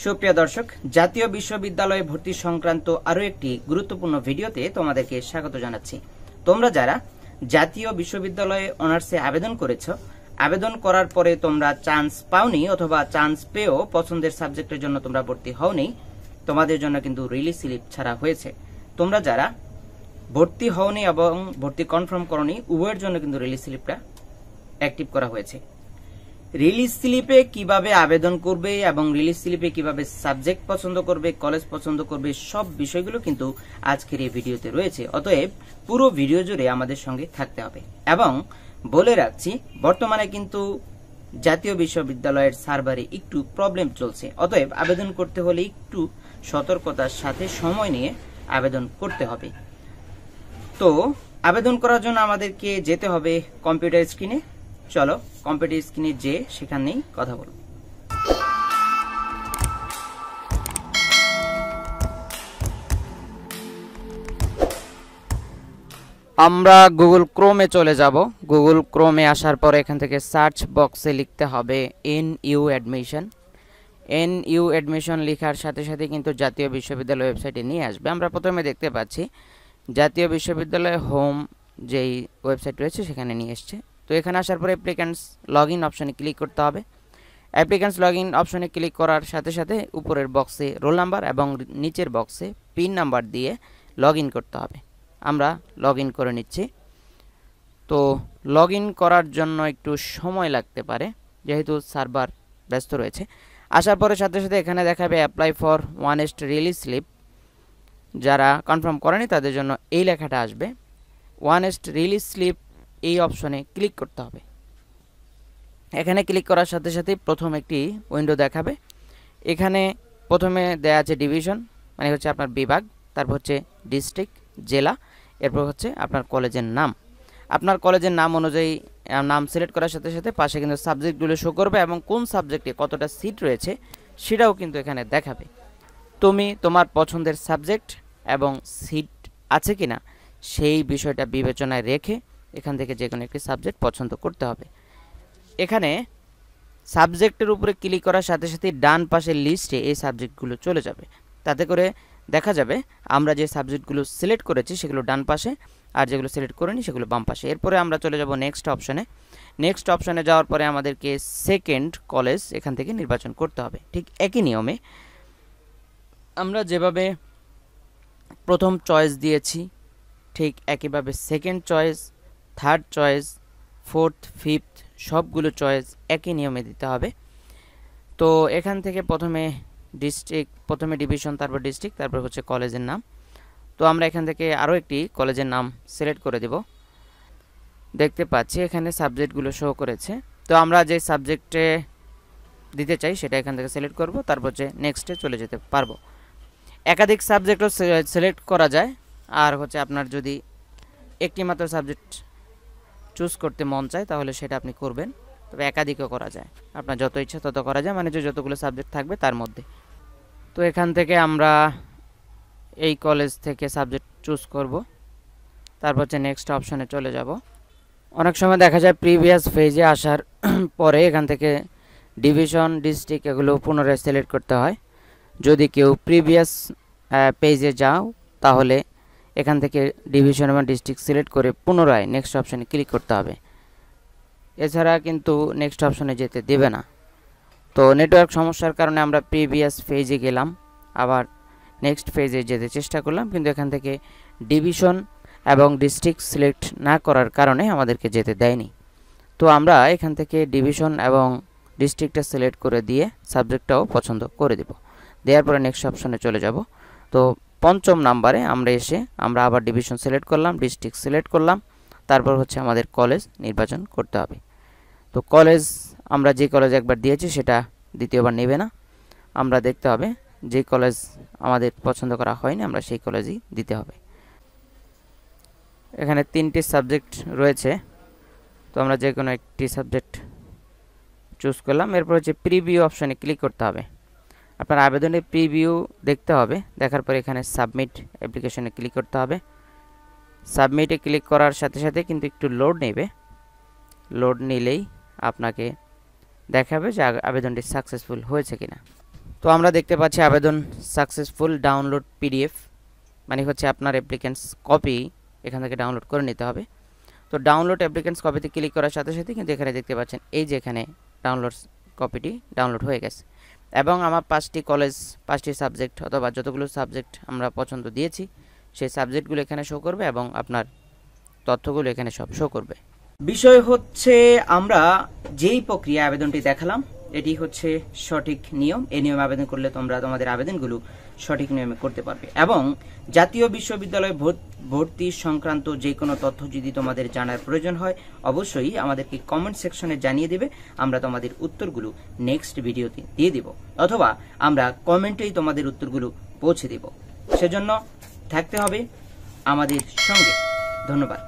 সুপ্রিয় দর্শক, জাতীয় বিশ্ববিদ্যালয়ে ভর্তি সংক্রান্ত আরো একটি গুরুত্বপূর্ণ ভিডিওতে তোমাদেরকে স্বাগত জানাচ্ছি। তোমরা যারা জাতীয় বিশ্ববিদ্যালয়ে অনার্সে আবেদন করেছো, আবেদন করার পরে তোমরা চান্স পাওনি অথবা চান্স পেয়েও পছন্দের সাবজেক্টের জন্য তোমরা ভর্তি হওনি, তোমাদের জন্য কিন্তু রিলিজ স্লিপ ছাড়া হয়েছে। তোমরা যারা ভর্তি হওনি এবং ভর্তি কনফার্ম করনি, উভয়ের জন্য কিন্তু রিলিজ স্লিপটা অ্যাক্টিভ করা হয়েছে। রিলিজ স্লিপে কিভাবে আবেদন করবে এবং রিলিজ স্লিপে কিভাবে সাবজেক্ট পছন্দ করবে, কলেজ পছন্দ করবে, সব বিষয়গুলো কিন্তু আজকের এই ভিডিওতে রয়েছে। অতএব পুরো ভিডিও জুড়ে আমাদের সঙ্গে থাকতে হবে। এবং বলে রাখছি, বর্তমানে কিন্তু জাতীয় বিশ্ববিদ্যালয়ের সার্ভারে একটু প্রবলেম চলছে। অতএব আবেদন করতে হলে একটু সতর্কতার সাথে সময় নিয়ে আবেদন করতে হবে। তো আবেদন করার জন্য আমাদেরকে যেতে হবে কম্পিউটার স্ক্রিনে। চলো কম্পিউটার স্ক্রিনে যে সেখানেই কথা বলবো। আমরা গুগল ক্রোমে চলে যাব। গুগল ক্রোমে আসার পর এখান থেকে সার্চ বক্সে লিখতে হবে NU অ্যাডমিশন। NU অ্যাডমিশন লেখার সাথে সাথে কিন্তু জাতীয় বিশ্ববিদ্যালয় ওয়েবসাইটে নিয়ে আসবে। আমরা প্রথমে দেখতে পাচ্ছি জাতীয় বিশ্ববিদ্যালয় হোম যেই ওয়েবসাইট রয়েছে সেখানে নিয়ে এসছে। তো এখানে আসার পরে অ্যাপ্লিক্যান্টস লগ ইন অপশনে ক্লিক করতে হবে। অ্যাপ্লিক্যান্টস লগ ইন অপশনে ক্লিক করার সাথে সাথে উপরের বক্সে রোল নাম্বার এবং নিচের বক্সে পিন নাম্বার দিয়ে লগ ইন করতে হবে। আমরা লগ ইন করে নিচ্ছি। তো লগ ইন করার জন্য একটু সময় লাগতে পারে যেহেতু সার্ভার ব্যস্ত রয়েছে। আসার পরে সাথে সাথে এখানে দেখাবে অ্যাপ্লাই ফর ওয়ানেস্ট রিলিজ স্লিপ। যারা কনফার্ম করেনি তাদের জন্য এই লেখাটা আসবে। ওয়ানেস্ট রিলিজ স্লিপ এই অপশনে ক্লিক করতে হবে। এখানে ক্লিক করার সাথে সাথে প্রথম একটি উইন্ডো দেখাবে। এখানে প্রথমে দেয়া আছে ডিভিশন, মানে হচ্ছে আপনার বিভাগ, তারপর হচ্ছে ডিস্ট্রিক্ট, জেলা, এরপর হচ্ছে আপনার কলেজের নাম। আপনার কলেজের নাম অনুযায়ী নাম সিলেক্ট করার সাথে সাথে পাশে কিন্তু সাবজেক্টগুলো শো করবে এবং কোন সাবজেক্টে কতটা সিট রয়েছে সেটাও কিন্তু এখানে দেখাবে। তুমি তোমার পছন্দের সাবজেক্ট এবং সিট আছে কিনা সেই বিষয়টা বিবেচনায় রেখে এখান থেকে যে কোনো একটি সাবজেক্ট পছন্দ করতে হবে। এখানে সাবজেক্টের উপরে ক্লিক করার সাথে সাথে ডান পাশের লিস্টে এই সাবজেক্টগুলো চলে যাবে। তাতে করে দেখা যাবে আমরা যে সাবজেক্টগুলো সিলেক্ট করেছি সেগুলো ডান পাশে, আর যেগুলো সিলেক্ট করিনি সেগুলো বাম পাশে। এরপরে আমরা চলে যাব নেক্সট অপশনে। নেক্সট অপশনে যাওয়ার পরে আমাদেরকে সেকেন্ড কলেজ এখান থেকে নির্বাচন করতে হবে। ঠিক একই নিয়মে আমরা যেভাবে প্রথম চয়েস দিয়েছি ঠিক একইভাবে second choice, third choice, fourth, fifth সবগুলো চয়েস একই নিয়মে দিতে হবে। তো এখান থেকে প্রথমে ডিস্ট্রিক্ট, প্রথমে ডিভিশন, তারপর ডিস্ট্রিক্ট, তারপর হচ্ছে কলেজের নাম। তো আমরা এখান থেকে আরও একটি কলেজের নাম সিলেক্ট করে দেব। দেখতে পাচ্ছি এখানে সাবজেক্টগুলো শো করেছে। তো আমরা যে সাবজেক্টে দিতে চাই সেটা এখান থেকে সিলেক্ট করব, তারপর হচ্ছে নেক্সটে চলে যেতে পারবো। একাধিক সাবজেক্টও সিলেক্ট করা যায়, আর হচ্ছে আপনার যদি একটি মাত্র সাবজেক্ট চুজ করতে মন চায় তাহলে সেটা আপনি করবেন। তবে একাধিকও করা যায়, আপনার যত ইচ্ছা তত করা যায়, মানে যে যতগুলো সাবজেক্ট থাকবে তার মধ্যে। তো এখান থেকে আমরা এই কলেজ থেকে সাবজেক্ট চুজ করব, তারপর হচ্ছে নেক্সট অপশনে চলে যাব। অনেক সময় দেখা যায় প্রিভিয়াস পেজে আসার পরে এখান থেকে ডিভিশন, ডিস্ট্রিক্ট এগুলো পুনরায় সিলেক্ট করতে হয়। যদি কেউ প্রিভিয়াস পেজে যাও তাহলে এখান থেকে ডিভিশন এবং ডিস্ট্রিক্ট সিলেক্ট করে পুনরায় নেক্সট অপশনে ক্লিক করতে হবে। এছাড়া কিন্তু নেক্সট অপশনে যেতে দেবে না। তো নেটওয়ার্ক সমস্যার কারণে আমরা প্রিভিয়াস পেজে গেলাম, আবার নেক্সট পেজে যেতে চেষ্টা করলাম, কিন্তু এখান থেকে ডিভিশন এবং ডিস্ট্রিক্ট সিলেক্ট না করার কারণে আমাদেরকে যেতে দেয়নি। তো আমরা এখান থেকে ডিভিশন এবং ডিস্ট্রিক্টটা সিলেক্ট করে দিয়ে সাবজেক্টটাও পছন্দ করে দেব। দেওয়ার পরে নেক্সট অপশনে চলে যাব। তো পঞ্চম নাম্বারে আমরা এসে আমরা আবার ডিভিশন সিলেক্ট করলাম, ডিস্ট্রিক্ট সিলেক্ট করলাম, তারপর হচ্ছে আমাদের কলেজ নির্বাচন করতে হবে। তো কলেজ আমরা যে কলেজ একবার দিয়েছি সেটা দ্বিতীয়বার নেবে না। আমরা দেখতে হবে যে কলেজ আমাদের পছন্দ করা হয়নি আমরা সেই কলেজই দিতে হবে। এখানে 3টি সাবজেক্ট রয়েছে, তো আমরা যে কোনো একটি সাবজেক্ট চুজ করলাম। এরপর হচ্ছে প্রিভিউ অপশনে ক্লিক করতে হবে। আপনার আবেদনের প্রিভিউ দেখতে হবে। দেখার পর এখানে সাবমিট অ্যাপ্লিকেশনে ক্লিক করতে হবে। সাবমিটে ক্লিক করার সাথে সাথে কিন্তু একটু লোড নেবে। লোড নিলেই আপনাকে দেখাবে যে আবেদনটি সাকসেসফুল হয়েছে কিনা। তো আমরা দেখতে পাচ্ছি আবেদন সাকসেসফুল, ডাউনলোড পিডিএফ, মানে হচ্ছে আপনার অ্যাপ্লিকেন্টস কপি এখান থেকে ডাউনলোড করে নিতে হবে। তো ডাউনলোড অ্যাপ্লিকেন্টস কপিতে ক্লিক করার সাথে সাথে কিন্তু এখানে দেখতে পাচ্ছেন এই যে এখানে ডাউনলোড কপিটি ডাউনলোড হয়ে গেছে, এবং আমার 5টি কলেজ, 5টি সাবজেক্ট অথবা যতগুলো সাবজেক্ট আমরা পছন্দ দিয়েছি সেই সাবজেক্টগুলো এখানে শো করবে এবং আপনার তথ্যগুলো এখানে সব শো করবে। বিষয় হচ্ছে আমরা যেই প্রক্রিয়া আবেদনটি দেখালাম এটি হচ্ছে সঠিক নিয়ম। এই নিয়মে আবেদন করলে তোমরা তোমাদের আবেদনগুলো সঠিক নিয়মে করতে পারবে, এবং জাতীয় বিশ্ববিদ্যালয় ভর্তি সংক্রান্ত যে কোনো তথ্য যদি তোমাদের জানার প্রয়োজন হয় অবশ্যই আমাদেরকে কমেন্ট সেকশনে জানিয়ে দিবে। আমরা তোমাদের উত্তরগুলো নেক্সট ভিডিওতে দিয়ে দিব, অথবা আমরা কমেন্টেই তোমাদের উত্তরগুলো পৌঁছে দিব। সেজন্য থাকতে হবে আমাদের সঙ্গে। ধন্যবাদ।